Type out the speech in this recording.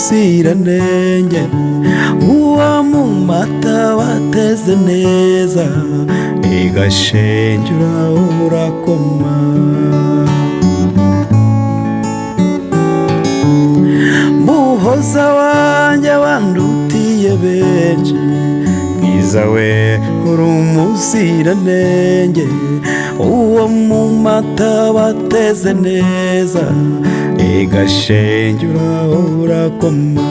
umuziranenge, uwo mu mata wateze neza, igashengura urakoma. Muhoza wanjye wandutiye benshi, mwiza we uri umuziranenge, uwo mu mata wateze neza, igashengura urakoma.